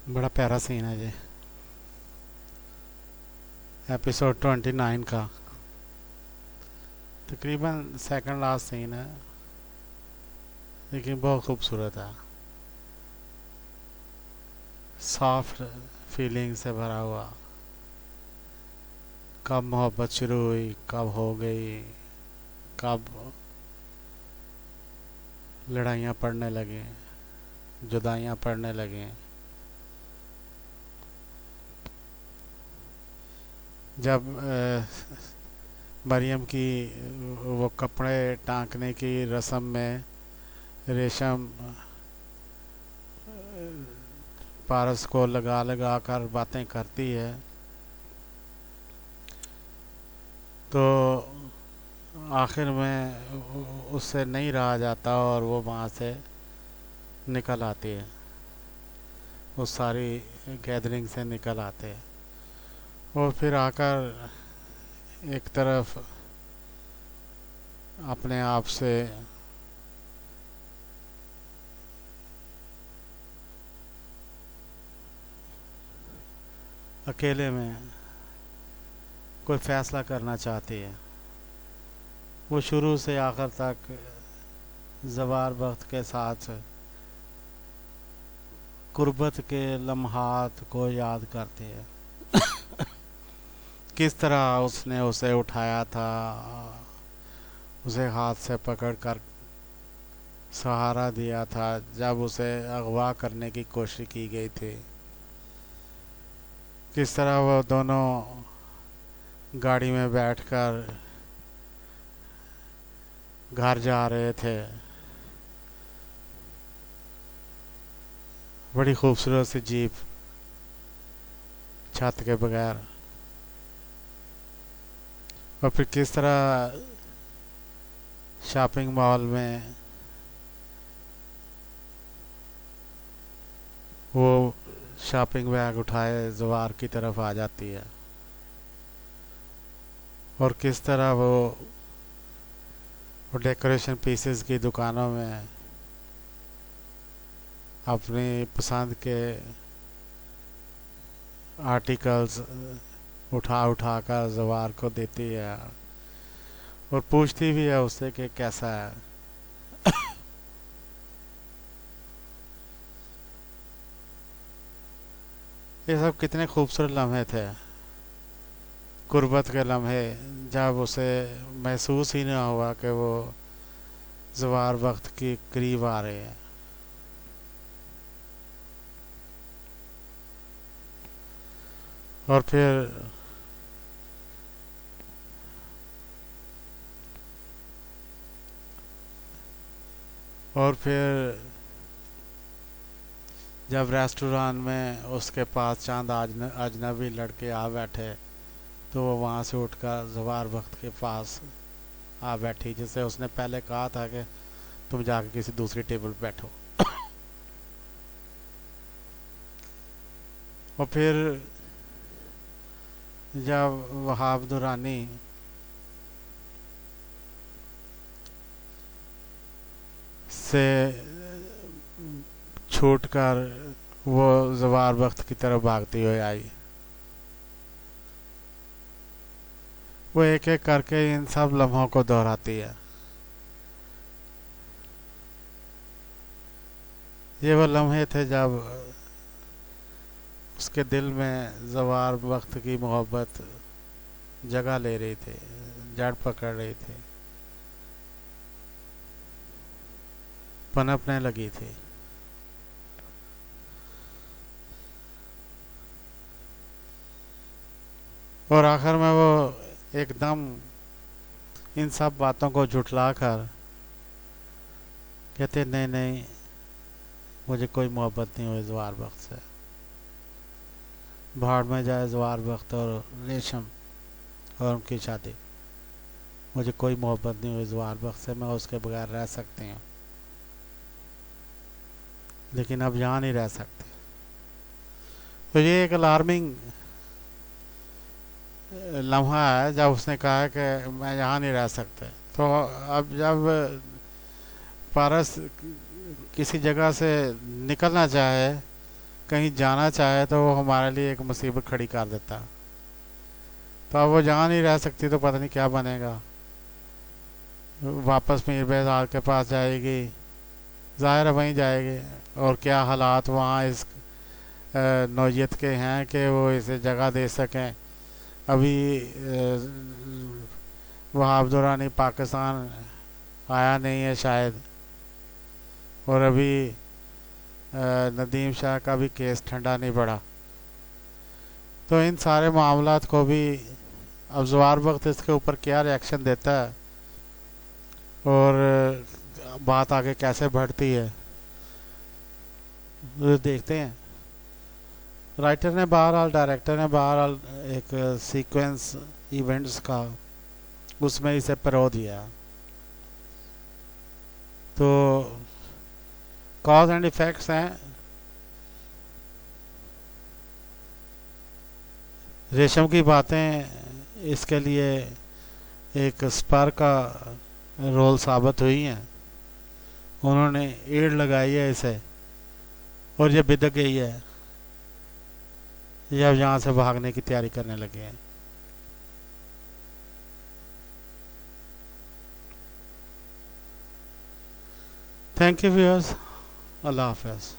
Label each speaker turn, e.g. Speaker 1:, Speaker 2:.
Speaker 1: बड़ा प्यारा सीन है ये, एपिसोड 29 का। तकरीबन सेकंड लास्ट सीन है, लेकिन बहुत खूबसूरत है। सॉफ्ट फीलिंग से भरा हुआ। कब मोहब्बत शुरू हुई, कब हो गई, कब लड़ाइयाँ पड़ने लगी, जुदाइयाँ पड़ने लगी। जब मरियम की वो कपड़े टांकने की रस्म में रेशम पारस को लगा लगा कर बातें करती है, तो आखिर में उससे नहीं रहा जाता और वो वहाँ से निकल आती है। उस सारी गैदरिंग से निकल आते हैं और फिर आकर एक तरफ अपने आप से अकेले में कोई फैसला करना चाहती है। वो शुरू से आखिर तक जवार बख्त के साथ कुर्बत के लम्हात को याद करती है। किस तरह उसने उसे उठाया था, उसे हाथ से पकड़ कर सहारा दिया था जब उसे अगवा करने की कोशिश की गई थी। किस तरह वो दोनों गाड़ी में बैठकर घर जा रहे थे। बड़ी खूबसूरत सी जीप, छत के बगैर। और फिर किस तरह शॉपिंग मॉल में वो शॉपिंग बैग उठाए जवार की तरफ आ जाती है। और किस तरह वो डेकोरेशन पीसेस की दुकानों में अपनी पसंद के आर्टिकल्स उठा उठा कर जवार को देती है और पूछती भी है उससे कि कैसा है। ये सब कितने खूबसूरत लम्हे थे, गुर्बत के लम्हे, जब उसे महसूस ही ना हुआ कि वो जवार वक्त के करीब आ रहे हैं। और फिर और फिर जब रेस्टोरेंट में उसके पास चंद अजनबी लड़के आ बैठे, तो वो वहाँ से उठकर जवार वक्त के पास आ बैठी, जिसे उसने पहले कहा था कि तुम जाके किसी दूसरी टेबल पे बैठो। और फिर जब वहाब दुरानी से छूट कर वो जवार वक्त की तरफ भागती हुई आई, वो एक एक करके इन सब लम्हों को दोहराती है। ये वो लम्हे थे जब उसके दिल में जवार वक्त की मोहब्बत जगह ले रही थी, जड़ पकड़ रही थी, पनपने लगी थी। और आखिर में वो एकदम इन सब बातों को झुठला कर कहते नहीं नहीं, मुझे कोई मोहब्बत नहीं हुई जवार वक्त से। भाड़ में जाए जवार वक्त और रेशम और उनकी शादी। मुझे कोई मोहब्बत नहीं हुई जवार वक्त से, मैं उसके बगैर रह सकती हूँ, लेकिन अब यहाँ नहीं रह सकती। तो ये एक अलार्मिंग लम्हा है जब उसने कहा है कि मैं यहाँ नहीं रह सकते। तो अब जब पारस किसी जगह से निकलना चाहे, कहीं जाना चाहे तो वो हमारे लिए एक मुसीबत खड़ी कर देता। तो अब वो जहाँ नहीं रह सकती तो पता नहीं क्या बनेगा। वापस मीर बेजार के पास जाएगी, ज़ाहिर है वहीं जाएगी। और क्या हालात वहाँ इस नौयत के हैं कि वो इसे जगह दे सकें। अभी वहाब दुरानी पाकिस्तान आया नहीं है शायद, और अभी नदीम शाह का भी केस ठंडा नहीं पड़ा। तो इन सारे मामलात को भी अब ज़वार वक्त इसके ऊपर क्या रिएक्शन देता है और बात आगे कैसे बढ़ती है, तो देखते हैं। राइटर ने बहरहाल, डायरेक्टर ने बहरहाल एक सीक्वेंस इवेंट्स का उसमें इसे परो दिया। तो कॉज एंड इफेक्ट्स हैं। रेशम की बातें इसके लिए एक स्पर का रोल साबित हुई हैं। उन्होंने एड लगाई है इसे और ये बिदक गई है, ये अब यहाँ से भागने की तैयारी करने लगे हैं। थैंक यू व्यूअर्स, अल्लाह हाफ़िज़।